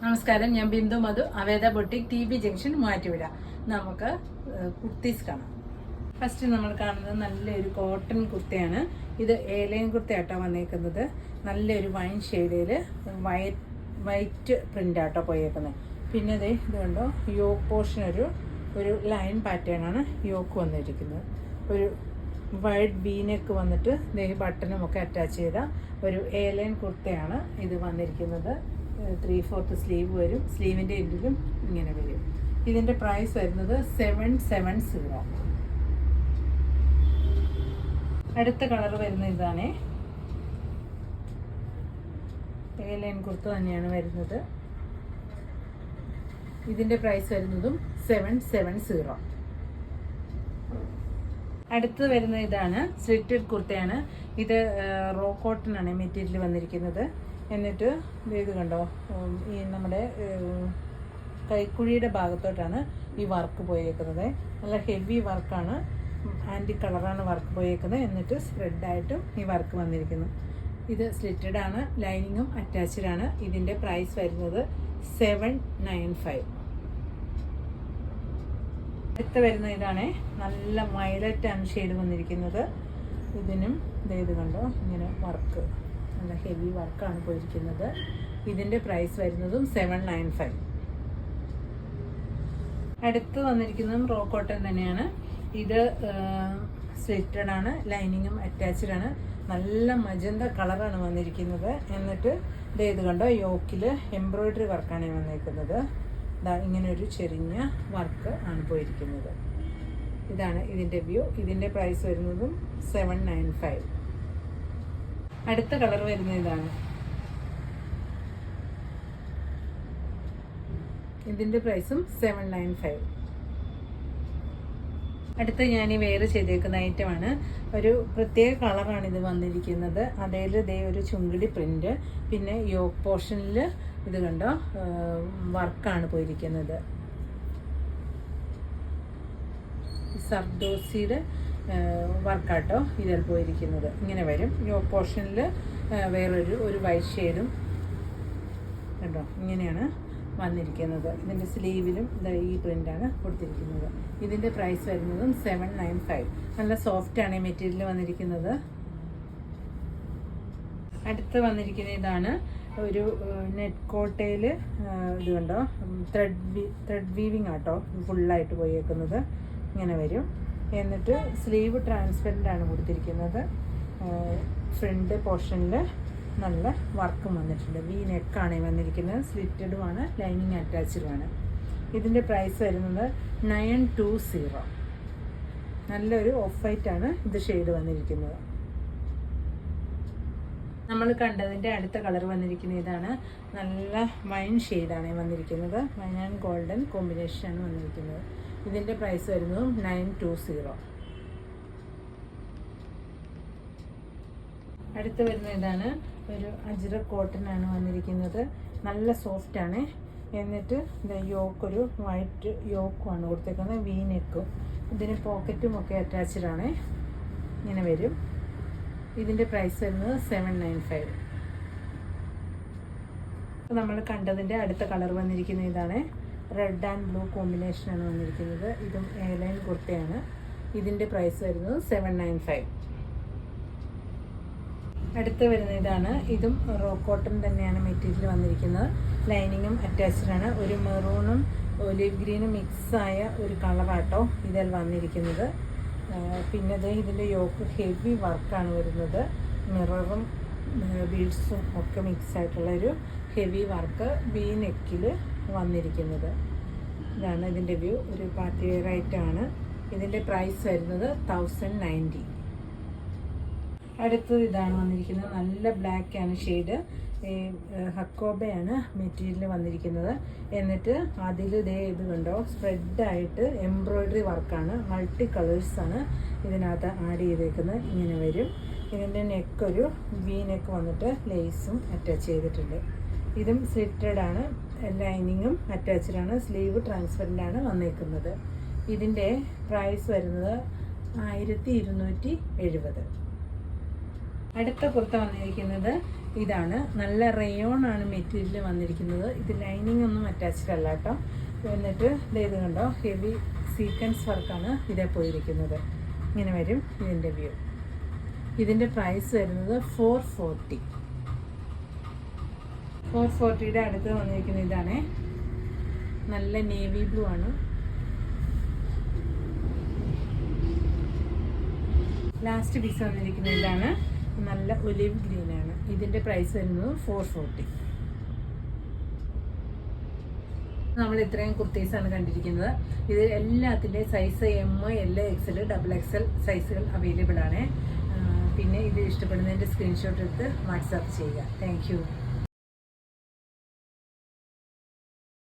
നമസ്കാരം, ഞാൻ ബിന്ദു മധു, അവേദ boutique, TB junction, Muvattupuzha. നമുക്ക് കുർത്തീസ് കാണാം. ഫസ്റ്റ് നമ്മൾ കാണുന്നത് നല്ലൊരു കോട്ടൺ കുർത്തയാണ്. ഇത് ഏലൈൻ കുർത്തയാട്ടോ വന്നേക്കുന്നത്. നല്ലൊരു വൈൻ ഷെയ്ഡിൽ വൈറ്റ് പ്രിൻ്റ് ആട്ടോ പോയേക്കുന്നത്. പിന്നെ ഇത് കണ്ടോ, യോക്ക് പോർഷൻ ഒരു ലൈൻ പാറ്റേൺ ആണ് യോക്ക് വന്നിരിക്കുന്നത്. ഒരു വൈഡ് വീനെക്ക് വന്നിട്ട് ബട്ടണും ഒക്കെ അറ്റാച്ച് ചെയ്ത ഒരു ഏലൈൻ കുർത്തയാണ് ഇത് വന്നിരിക്കുന്നത്. 3/4 സ്ലീവ് വരും. സ്ലീവിൻ്റെ എൻഡിലും ഇങ്ങനെ വരും. ഇതിൻ്റെ പ്രൈസ് വരുന്നത് 770. അടുത്ത കളർ വരുന്ന ഇതാണ്. ഏലൈൻ കുർത്ത തന്നെയാണ് വരുന്നത്. ഇതിൻ്റെ പ്രൈസ് വരുന്നതും 770. അടുത്ത് വരുന്ന ഇതാണ് സ്ലിറ്റഡ് കുർത്തയാണ്. ഇത് റോ കോട്ടൺ ആണ് മെറ്റീരിയൽ വന്നിരിക്കുന്നത്. എന്നിട്ട് ഇത് കണ്ടോ, ഈ നമ്മുടെ കൈക്കുഴിയുടെ ഭാഗത്തോട്ടാണ് ഈ വർക്ക് പോയേക്കുന്നത്. നല്ല ഹെവി വർക്കാണ്, ആൻറ്റി കളറാണ് വർക്ക് പോയേക്കുന്നത്. എന്നിട്ട് സ്പ്രെഡായിട്ടും ഈ വർക്ക് വന്നിരിക്കുന്നു. ഇത് സ്ലിറ്റഡ് ആണ്, ലൈനിങ്ങും അറ്റാച്ച്ഡ് ആണ്. ഇതിൻ്റെ പ്രൈസ് വരുന്നത് 795. അടുത്ത് വരുന്ന ഇതാണ്. നല്ല വയലറ്റ് ആണ് ഷെയ്ഡ് വന്നിരിക്കുന്നത്. ഇതിനും ഇത് കണ്ടോ, ഇങ്ങനെ വർക്ക്, നല്ല ഹെവി വർക്കാണ് പോയിരിക്കുന്നത്. ഇതിൻ്റെ പ്രൈസ് വരുന്നതും 795. അടുത്ത് വന്നിരിക്കുന്നതും റോ കോട്ടൺ തന്നെയാണ്. ഇത് സ്ലിറ്റഡ് ആണ്, ലൈനിങ്ങും അറ്റാച്ച്ഡ് ആണ്. നല്ല മജന്ത കളറാണ് വന്നിരിക്കുന്നത്. എന്നിട്ട് ഇത് കണ്ടോ, യോക്കിൽ എംബ്രോയിഡറി വർക്കാണ് വന്നിരിക്കുന്നത്. ഇങ്ങനെ ഒരു ചെറിയ വർക്ക് ആണ് പോയിരിക്കുന്നത്. ഇതാണ് ഇതിൻ്റെ വ്യൂ. ഇതിൻ്റെ പ്രൈസ് വരുന്നതും 795. അടുത്ത കളർ വരുന്ന ഇതാണ്. ഇതിൻ്റെ പ്രൈസും 795. അടുത്ത ഞാൻ വെയർ ചെയ്തേക്കുന്ന ഐറ്റമാണ്. ഒരു പ്രത്യേക കളറാണ് ഇത് വന്നിരിക്കുന്നത്. അതേൽ ഒരു ചുങ്കിടി പ്രിന്റ്, പിന്നെ യോക്ക് പോർഷനിൽ ഇത് കണ്ടോ വർക്കാണ് പോയിരിക്കുന്നത്. സർദോസിയുടെ വർക്കാട്ടോ ഇതിൽ പോയിരിക്കുന്നത്. ഇങ്ങനെ വരും. യോക്ക് പോർഷനിൽ വേറൊരു വൈറ്റ് ഷെയ്ഡും കണ്ടോ ഇങ്ങനെയാണ് വന്നിരിക്കുന്നത്. ഇതിൻ്റെ സ്ലീവിലും ഈ പ്രിൻ്റാണ് കൊടുത്തിരിക്കുന്നത്. ഇതിൻ്റെ പ്രൈസ് വരുന്നതും 795. നല്ല സോഫ്റ്റാണ് ഈ മെറ്റീരിയൽ വന്നിരിക്കുന്നത്. അടുത്ത് വന്നിരിക്കുന്ന ഇതാണ്. ഒരു നെറ്റ് കോട്ടയിൽ ഇത് കണ്ടോ, ത്രെഡ് വീവിങ് ആട്ടോ ഫുള്ളായിട്ട് പോയേക്കുന്നത്. ഇങ്ങനെ വരും. എന്നിട്ട് സ്ലീവ് ട്രാൻസ്പെറൻ്റ് ആണ് കൊടുത്തിരിക്കുന്നത്. ഫ്രണ്ട് പോർഷനിൽ നല്ല വർക്കും വന്നിട്ടുണ്ട്. വി നെക്കാണ് വന്നിരിക്കുന്നത്. സ്ലിറ്റഡുമാണ്, ലൈനിങ് അറ്റാച്ച്ഡുമാണ്. ഇതിൻ്റെ പ്രൈസ് വരുന്നത് 920. നല്ലൊരു ഓഫ് വൈറ്റ് ആണ് ഇത് ഷെയ്ഡ് വന്നിരിക്കുന്നത്. നമ്മൾ കണ്ടതിൻ്റെ അടുത്ത കളർ വന്നിരിക്കുന്നത് ഇതാണ്. നല്ല വൈൻ ഷെയ്ഡാണ് വന്നിരിക്കുന്നത്. വൈൻ ആൻഡ് ഗോൾഡൻ കോമ്പിനേഷനാണ് വന്നിരിക്കുന്നത്. ഇതിൻ്റെ പ്രൈസ് വരുന്നതും 920. അടുത്ത് വരുന്ന ഇതാണ്. ഒരു അജ്ര കോട്ടൺ ആണ് വന്നിരിക്കുന്നത്. നല്ല സോഫ്റ്റ് ആണ്. എന്നിട്ട് യോക്കൊരു വൈറ്റ് യോക്കുമാണ് കൊടുത്തേക്കുന്നത്. വി നെക്കും ഇതിന് പോക്കറ്റും ഒക്കെ അറ്റാച്ച്ഡ് ആണ്. ഇങ്ങനെ വരും. ഇതിൻ്റെ പ്രൈസ് വരുന്നത് 795. നമ്മൾ കണ്ടതിൻ്റെ അടുത്ത കളർ വന്നിരിക്കുന്ന ഇതാണ്. റെഡ് ആൻഡ് ബ്ലൂ കോമ്പിനേഷനാണ് വന്നിരിക്കുന്നത്. ഇതും എയർലൈൻ കുർത്തയാണ്. ഇതിൻ്റെ പ്രൈസ് വരുന്നത് 795. അടുത്ത് വരുന്ന ഇതാണ്. ഇതും റോ കോട്ടൺ തന്നെയാണ് മെറ്റീരിയൽ വന്നിരിക്കുന്നത്. ലൈനിങ്ങും അറ്റാച്ച്ഡ് ആണ്. ഒരു മെറൂണും ഒലിവ് ഗ്രീനും മിക്സായ ഒരു കളറാട്ടോ ഇതിൽ വന്നിരിക്കുന്നത്. പിന്നെ ഇതിൻ്റെ യോക്ക് ഹെവി വർക്കാണ് വരുന്നത്. മിററും ബീഡ്സും ഒക്കെ മിക്സ് ആയിട്ടുള്ളൊരു ഹെവി വർക്ക് വി നെക്കിൽ വന്നിരിക്കുന്നത്. ഇതാണ് ഇതിൻ്റെ വ്യൂ. ഒരു പാർട്ടി വെയർ ഐറ്റമാണ്. ഇതിൻ്റെ പ്രൈസ് വരുന്നത് 1090. അടുത്തത് ഇതാണ് വന്നിരിക്കുന്നത്. നല്ല ബ്ലാക്കാണ് ഷെയ്ഡ്. ഹക്കോബയാണ് മെറ്റീരിയൽ വന്നിരിക്കുന്നത്. എന്നിട്ട് അതിൽ ഇത് കണ്ടോ, സ്പ്രെഡായിട്ട് എംബ്രോയ്ഡറി വർക്കാണ്. മൾട്ടി കളേഴ്സാണ് ഇതിനകത്ത് ആഡ് ചെയ്തേക്കുന്നത്. ഇങ്ങനെ വരും. ഇതിൻ്റെ നെക്കൊരു വി നെക്ക് വന്നിട്ട് ലേസും അറ്റാച്ച് ചെയ്തിട്ടുണ്ട്. ഇതും സ്ലിറ്റഡ് ആണ്, ലൈനിങ്ങും അറ്റാച്ച്ഡ് ആണ്. സ്ലീവ് ട്രാൻസ്പെറൻ്റ് ആണ് വന്നേക്കുന്നത്. ഇതിൻ്റെ പ്രൈസ് വരുന്നത് 1270. അടുത്ത കുർത്ത വന്നിരിക്കുന്നത് ഇതാണ്. നല്ല റയോൺ ആണ് മെറ്റീരിയൽ വന്നിരിക്കുന്നത്. ഇത് ലൈനിങ് ഒന്നും അറ്റാച്ച്ഡ് അല്ല കേട്ടോ. എന്നിട്ട് ഇത് കണ്ടോ, ഹെവി സീക്വൻസ് വർക്കാണ് ഇതേ പോയിരിക്കുന്നത്. ഇങ്ങനെ വരും ഇതിൻ്റെ വ്യൂ. ഇതിൻ്റെ പ്രൈസ് വരുന്നത് 440. 440യുടെ അടുത്ത് വന്നിരിക്കുന്ന ഇതാണ്. നല്ല നേവി ബ്ലൂ ആണ്. ലാസ്റ്റ് പീസ് വന്നിരിക്കുന്ന ഇതാണ്. നല്ല ഒലിവ് ഗ്രീൻ ആണ്. ഇതിൻ്റെ പ്രൈസ് വരുന്നത് 440. നമ്മൾ ഇത്രയും കുർത്തീസാണ് കണ്ടിരിക്കുന്നത്. ഇത് എല്ലാത്തിൻ്റെ size M, L, XL, XXL സൈസുകൾ അവൈലബിൾ ആണ്. പിന്നെ ഇത് ഇഷ്ടപ്പെടുന്നതിൻ്റെ സ്ക്രീൻഷോട്ട് എടുത്ത് വാട്സാപ്പ് ചെയ്യുക. Thank U.